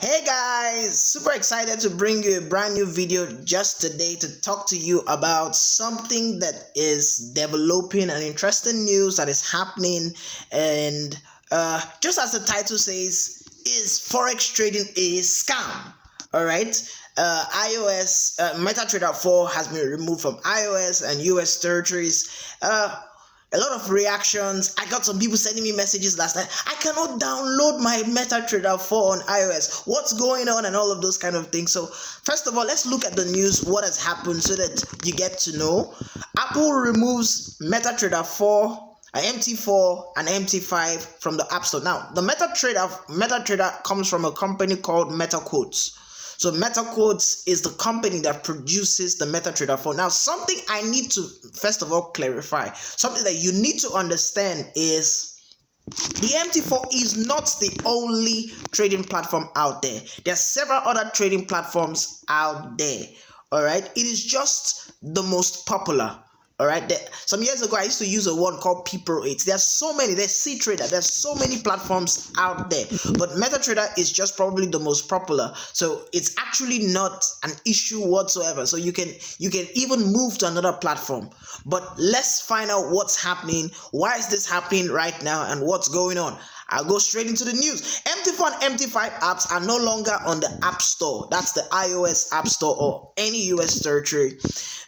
Hey guys, super excited to bring you a brand new video just today to talk to you about something that is developing, an interesting news that is happening, and just as the title says, is forex trading a scam? All right. iOS MetaTrader 4 has been removed from iOS and US territories. A lot of reactions. I got some people sending me messages last night. I cannot download my MetaTrader 4 on iOS. What's going on and all of those kind of things. So first of all, let's look at the news, what has happened, so that you get to know. Apple removes MetaTrader 4, Mt4 and Mt5 from the App Store. Now, the MetaTrader comes from a company called Mt4. So Mt4 is the company that produces the MetaTrader 4. Now, something I need to first of all clarify, something that you need to understand is the Mt4 is not the only trading platform out there. There are several other trading platforms out there. All right, it is just the most popular. All right, some years ago I used to use a one called P8. There's so many. There's Ctrader. There's so many platforms out there, but MetaTrader is just probably the most popular. So it's actually not an issue whatsoever. So you can even move to another platform. But let's find out what's happening. Why is this happening right now, and what's going on? I'll go straight into the news. Mt4 and Mt5 apps are no longer on the App Store. That's the iOS App Store or any US territory.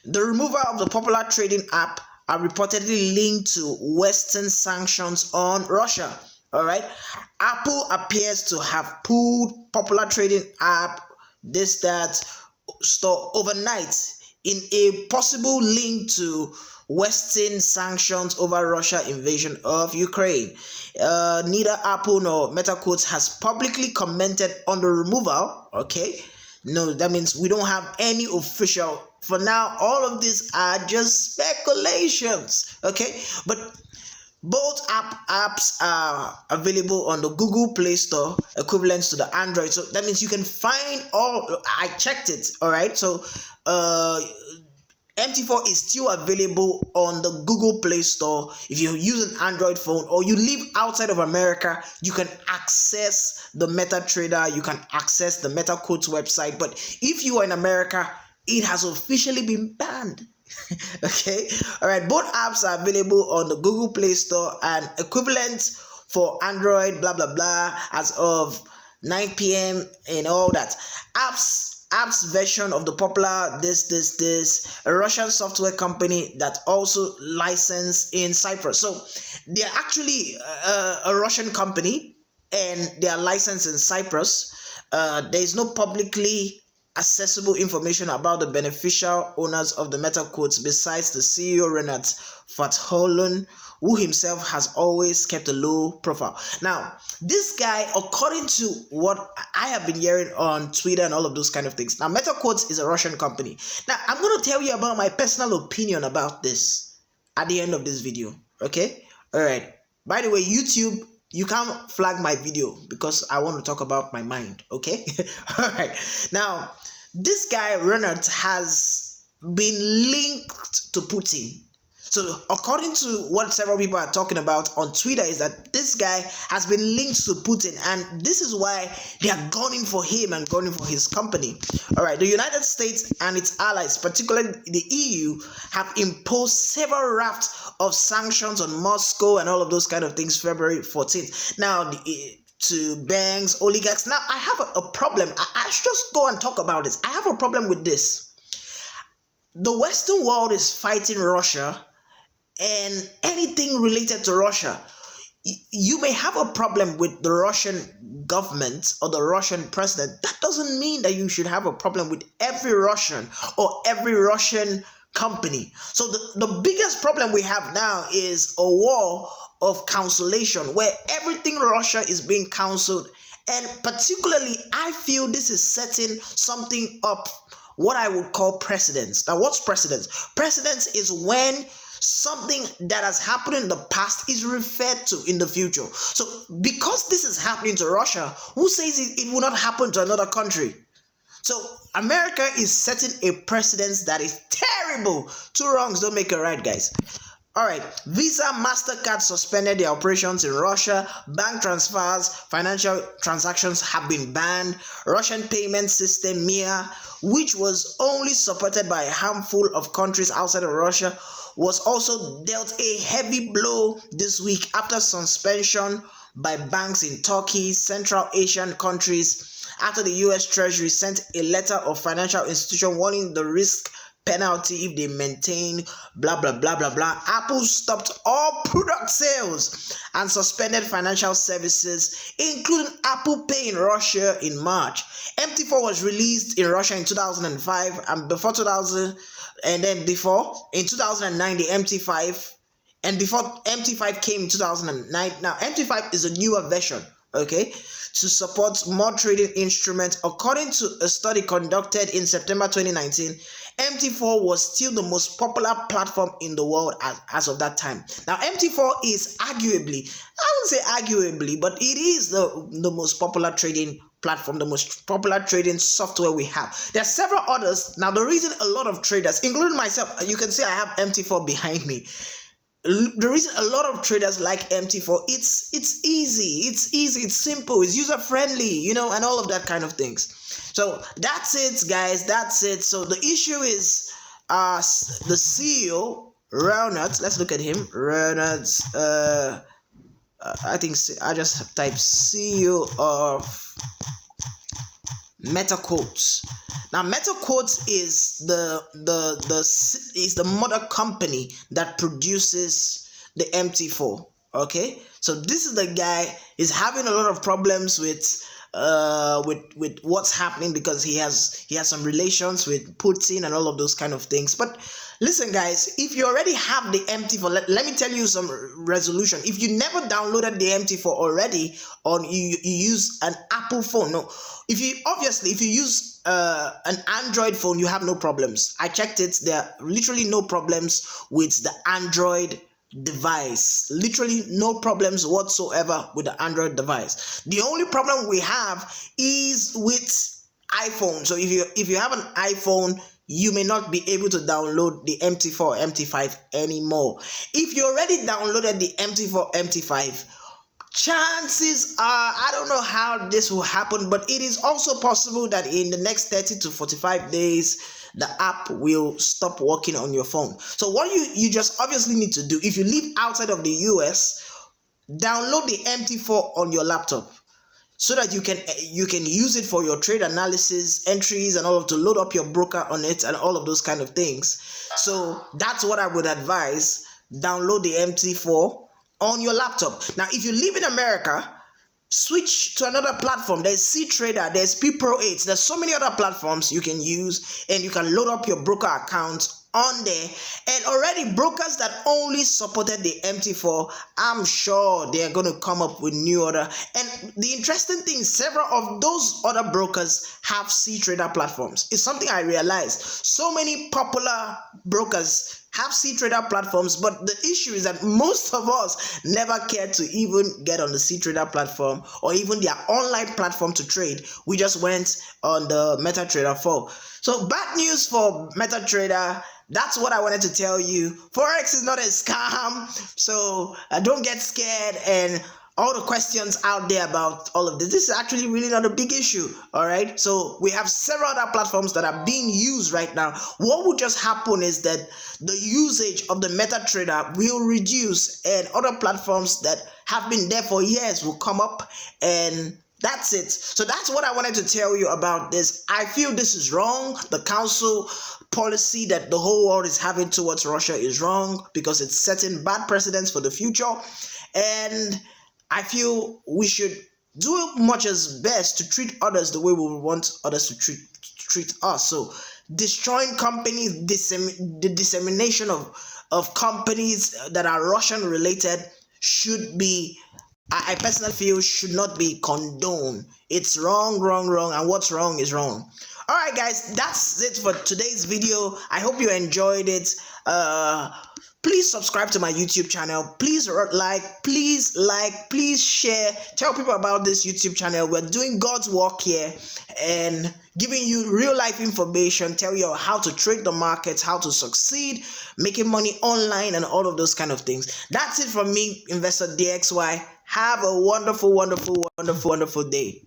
The removal of the popular trading app are reportedly linked to Western sanctions on Russia. All right. Apple appears to have pulled popular trading app, that store overnight in a possible link to Western sanctions over Russia invasion of Ukraine. Neither Apple nor Mt4 has publicly commented on the removal. Okay, no, that means we don't have any official. For now, all of these are just speculations. Okay, but both apps are available on the Google Play Store, equivalent to the Android. So that means you can find all. I checked it. All right, so Mt4 is still available on the Google Play Store. If you use an Android phone or you live outside of America, you can access the MetaTrader, you can access the Mt4 website. But if you are in America, it has officially been banned. Okay, all right, both apps are available on the Google Play Store and equivalent for Android, blah blah blah, as of 9 p.m. and all that. Apps version of the popular a Russian software company that also licensed in Cyprus. So they're actually a Russian company and they are licensed in Cyprus. There is no publicly accessible information about the beneficial owners of the Mt4 besides the CEO Renat Fatholun, who himself has always kept a low profile. Now, this guy, according to what I have been hearing on Twitter and all of those kind of things, now Mt4 is a Russian company. Now, I'm going to tell you about my personal opinion about this at the end of this video. Okay? All right. By the way, YouTube, you can't flag my video because I want to talk about my mind. Okay? All right. Now, this guy, Renat, has been linked to Putin. So according to what several people are talking about on Twitter is that this guy has been linked to Putin, and this is why they are gunning for him and gunning for his company. All right, the United States and its allies, particularly the EU, have imposed several rafts of sanctions on Moscow and all of those kind of things February 14th. Now, to banks, oligarchs. Now, I have a problem. I should just go and talk about this. I have a problem with this. The Western world is fighting Russia, and anything related to Russia, you may have a problem with the Russian government or the Russian president. That doesn't mean that you should have a problem with every Russian or every Russian company. So the biggest problem we have now is a war of cancellation where everything Russia is being cancelled. And particularly, I feel this is setting something up, what I would call precedence. Now, what's precedence? Precedence is when something that has happened in the past is referred to in the future. So because this is happening to Russia, who says it will not happen to another country? So America is setting a precedence that is terrible. Two wrongs don't make a right, guys. All right, Visa, MasterCard suspended their operations in Russia. Bank transfers, financial transactions have been banned. Russian payment system MIA, which was only supported by a handful of countries outside of Russia, was also dealt a heavy blow this week after suspension by banks in Turkey, Central Asian countries, after the US Treasury sent a letter of financial institution warning the risk penalty if they maintain blah blah blah blah blah. Apple stopped all product sales and suspended financial services, including Apple Pay in Russia in March. Mt4 was released in Russia in 2005, and before 2000, and then before in 2009 the Mt5, and before Mt5 came in 2009. Now Mt5 is a newer version, okay, to support more trading instruments. According to a study conducted in September 2019, Mt4 was still the most popular platform in the world as of that time. Now, Mt4 is arguably, I wouldn't say arguably, but it is the most popular trading platform, the most popular trading software we have. There are several others. Now, the reason a lot of traders, including myself, you can see I have Mt4 behind me. The reason a lot of traders like Mt4, it's easy, it's simple, it's user friendly, and all of that kind of things. So that's it, guys. That's it. So the issue is the CEO Ronald. Let's look at him. Ronald. I think I just type CEO of MetaQuotes. Now, MetaQuotes is the mother company that produces the Mt4. Okay, so this is the guy is having a lot of problems with what's happening because he has some relations with Putin and all of those kind of things. But listen, guys, if you already have the Mt4, let me tell you some resolution. If you never downloaded the Mt4 already, or you use an Apple phone, no, if you use an Android phone, you have no problems. I checked it. There are literally no problems with the Android device. Literally no problems whatsoever with the Android device. The only problem we have is with iPhone. So if you have an iPhone, you may not be able to download the Mt4 or Mt5 anymore. If you already downloaded the Mt4, Mt5, chances are, I don't know how this will happen, but it is also possible that in the next 30 to 45 days, the app will stop working on your phone. So what you just obviously need to do, if you live outside of the US, download the Mt4 on your laptop so that you can use it for your trade analysis, entries, and all of to load up your broker on it and all of those kind of things. So that's what I would advise. Download the Mt4 on your laptop. Now, if you live in America, switch to another platform. There's Ctrader, there's P-Pro8, there's so many other platforms you can use, and you can load up your broker account on there. And already brokers that only supported the Mt4, I'm sure they're going to come up with new order. And the interesting thing, several of those other brokers have Ctrader platforms. It's something I realized. So many popular brokers have Ctrader platforms, but the issue is that most of us never cared to even get on the Ctrader platform or even their online platform to trade. We just went on the MetaTrader 4. So bad news for MetaTrader. That's what I wanted to tell you. Forex is not a scam, so don't get scared. And all the questions out there about all of this is actually really not a big issue. All right, so we have several other platforms that are being used right now. What will just happen is that the usage of the MetaTrader will reduce, and other platforms that have been there for years will come up, and that's it. So that's what I wanted to tell you about this. I feel this is wrong. The council policy that the whole world is having towards Russia is wrong because it's setting bad precedents for the future. And I feel we should do much as best to treat others the way we want others to treat us. So destroying companies, the dissemination of companies that are Russian related should be, I personally feel, should not be condoned. It's wrong, and what's wrong is wrong. All right, guys, that's it for today's video. I hope you enjoyed it. Please subscribe to my YouTube channel. Please please share. Tell people about this YouTube channel. We're doing God's work here and giving you real life information, tell you how to trade the markets, how to succeed, making money online, and all of those kind of things. That's it from me, Investor DXY. Have a wonderful day.